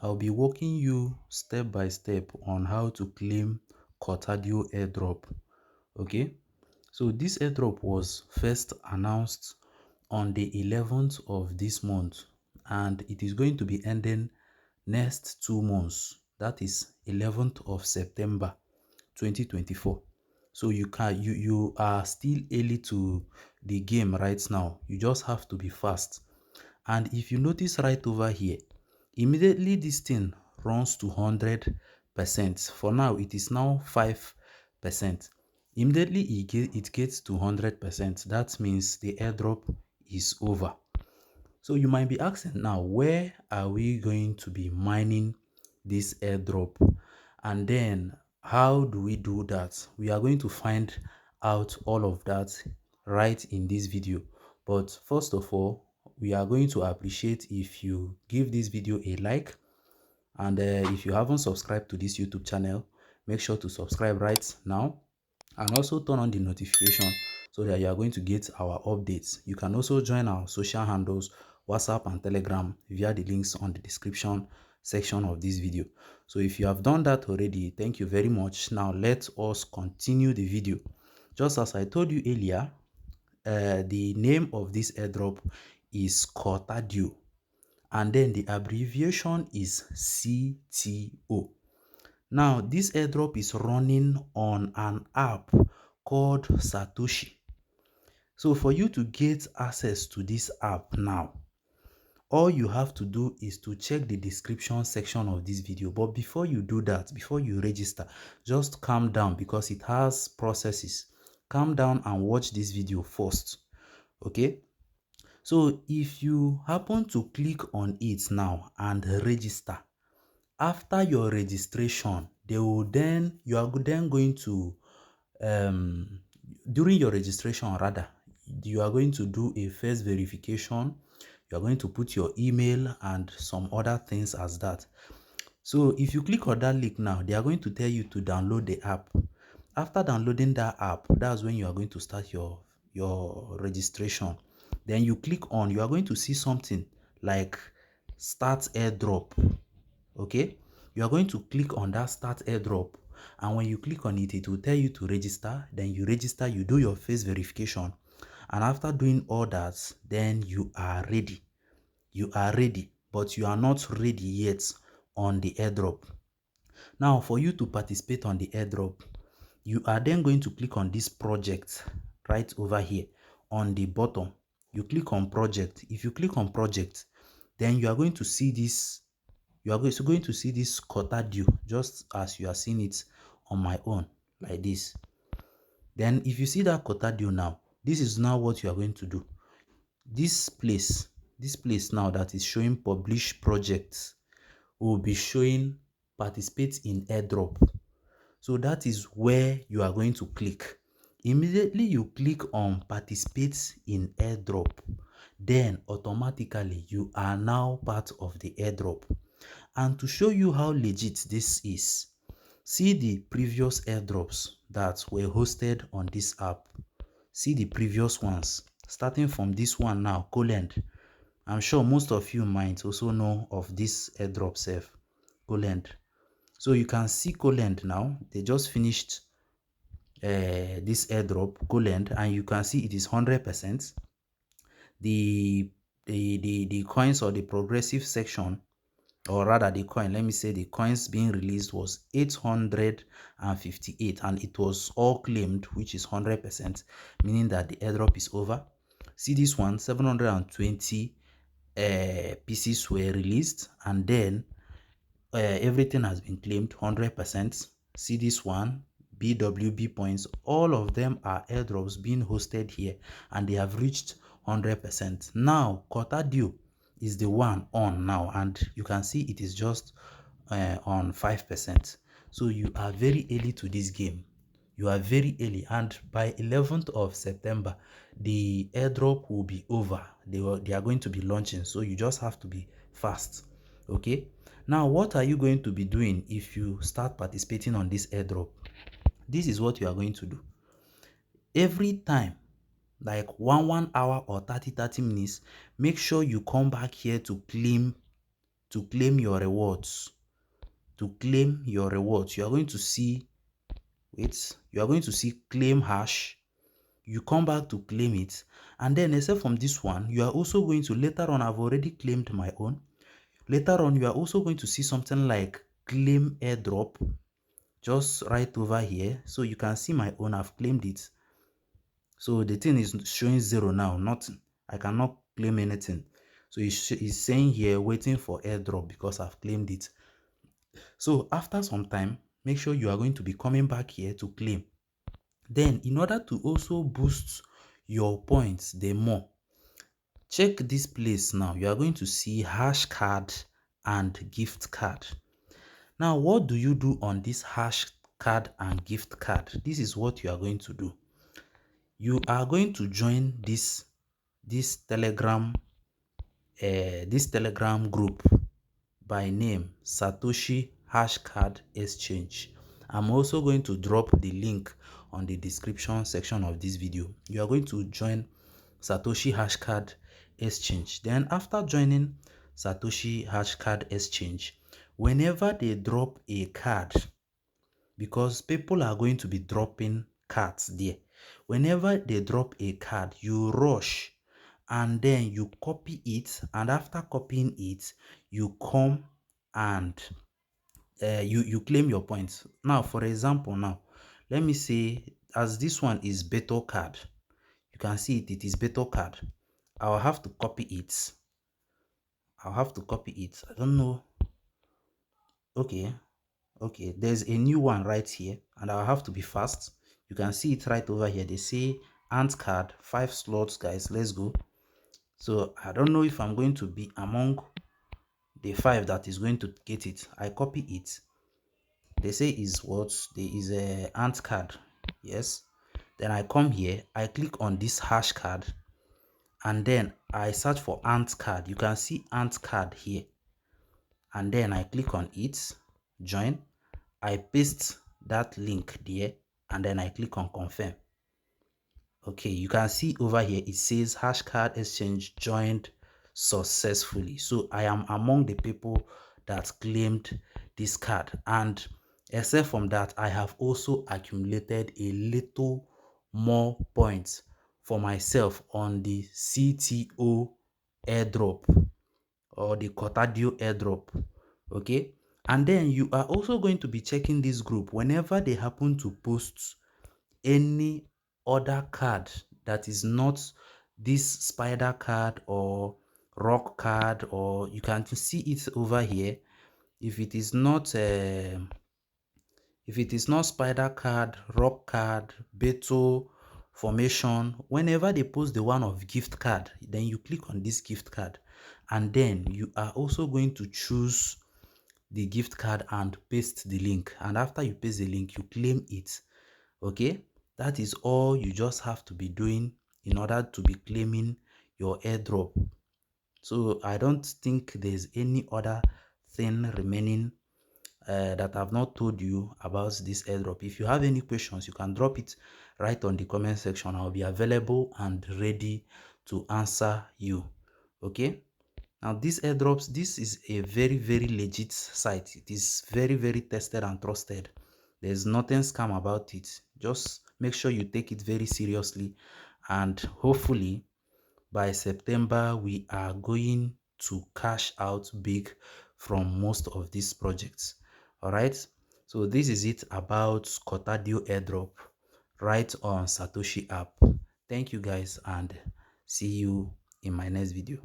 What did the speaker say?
I'll be walking you step by step on how to claim Coretardio Airdrop. Okay, so this airdrop was first announced on the 11th of this month, and it is going to be ending next 2 months. That is 11th of September 2024. So you are still early to the game right now. You just have to be fast. And if you notice right over here, immediately this thing runs to 100%. For now, it is now 5%. Immediately it gets to 100%. That means the airdrop is over. So you might be asking now, where are we going to be mining this airdrop? And then how do we do that? We are going to find out all of that right in this video. But first of all, we are going to appreciate if you give this video a like, and if you haven't subscribed to this YouTube channel, make sure to subscribe right now, and also turn on the notification so that you are going to get our updates. You can also join our social handles, WhatsApp and Telegram, via the links on the description section of this video. So if you have done that already, thank you very much. Now let us continue the video. Just as I told you earlier, the name of this airdrop is Coretardio, and then the abbreviation is CTO. Now, this airdrop is running on an app called Satoshi. So for you to get access to this app now, all you have to do is to check the description section of this video. But before you do that, before you register, just calm down because it has processes. Calm down and watch this video first. Okay? So if you happen to click on it now and register, after your registration, you are then going to during your registration rather, you are going to do a first verification. You are going to put your email and some other things as that. So if you click on that link now, they are going to tell you to download the app. After downloading that app, that's when you are going to start your registration. Then you click on, you are going to see something like start airdrop. Okay, you are going to click on that start airdrop, and when you click on it, it will tell you to register. Then you register, you do your face verification, and after doing all that, then you are ready. You are ready, but you are not ready yet on the airdrop. Now, for you to participate on the airdrop, you are then going to click on this project right over here on the bottom. You click on project. If you click on project, then you are going to see this. You are going to see this Coretardio, just as you are seeing it on my own, like this. Then if you see that Coretardio now, this is now what you are going to do. This place now that is showing publish projects will be showing participate in airdrop. So that is where you are going to click. Immediately you click on participate in airdrop, then automatically you are now part of the airdrop. And to show you how legit this is, see the previous airdrops that were hosted on this app. See the previous ones, starting from this one now, Colend. I'm sure most of you might also know of this airdrop self, Colend. So you can see Colend now. They just finished this airdrop, Colend, and you can see it is 100%. The coins or the progressive section, or rather the coin, let me say the coins being released was 858, and it was all claimed, which is 100%, meaning that the airdrop is over. See this one, 720 pieces were released, and then everything has been claimed 100%. See this one, BWB points, all of them are airdrops being hosted here, and they have reached 100%. Now Coretardio is the one on now, and you can see it is just on 5%. So you are very early to this game. You are very early, and by 11th of September, the airdrop will be over. They are going to be launching, so you just have to be fast. Okay, now what are you going to be doing if you start participating on this airdrop? This is what you are going to do. Every time, like 1 hour or 30 minutes, make sure you come back here to claim to claim your rewards. To claim your rewards, you are going to see, you are going to see claim hash. You come back to claim it, and then except from this one, you are also going to, later on, I've already claimed my own. Later on, you are also going to see something like claim airdrop, just right over here. So you can see my own, I've claimed it. So the thing is showing 0 now, nothing. I cannot claim anything. So it's saying here waiting for airdrop because I've claimed it. So after some time, make sure you are going to be coming back here to claim. Then in order to also boost your points the more, check this place now. You are going to see hash card and gift card. Now, what do you do on this hash card and gift card? This is what you are going to do. You are going to join this Telegram group by name Satoshi Hashcard Exchange. I'm also going to drop the link on the description section of this video. You are going to join Satoshi Hashcard Exchange. Then after joining Satoshi Hashcard Exchange, whenever they drop a card, because people are going to be dropping cards there, whenever they drop a card, you rush and then you copy it, and after copying it, you come and you claim your points. Now, for example, now let me say, as this one is Beto card, you can see it is Beto card. I'll have to copy it. I don't know. Okay, there's a new one right here, and I'll have to be fast. You can see it right over here. They say ant card, 5 slots, guys. Let's go. So I don't know if I'm going to be among the 5 that is going to get it. I copy it. They say is what? There is a ant card. Yes. Then I come here, I click on this hash card, and then I search for ant card. You can see ant card here, and then I click on it, join. I paste that link there, and then I click on confirm. Okay, you can see over here it says Hashcard Exchange joined successfully. So I am among the people that claimed this card, and except from that, I have also accumulated a little more points for myself on the CTO airdrop or the Coretardio Airdrop. Okay, and then you are also going to be checking this group whenever they happen to post any other card that is not this spider card or rock card, or you can see it over here. If it is not spider card, rock card, beto formation, whenever they post the one of gift card, then you click on this gift card, and then you are also going to choose the gift card and paste the link, and after you paste the link, you claim it. Okay, that is all you just have to be doing in order to be claiming your airdrop. So I don't think there's any other thing remaining that I've not told you about this airdrop. If you have any questions, you can drop it right on the comment section. I'll be available and ready to answer you. Okay, now these airdrops, this is a very legit site. It is very tested and trusted. There's nothing scam about it. Just make sure you take it very seriously, and hopefully by September we are going to cash out big from most of these projects. All right, so this is it about Coretardio Airdrop right on Satoshi app. Thank you guys, and see you in my next video.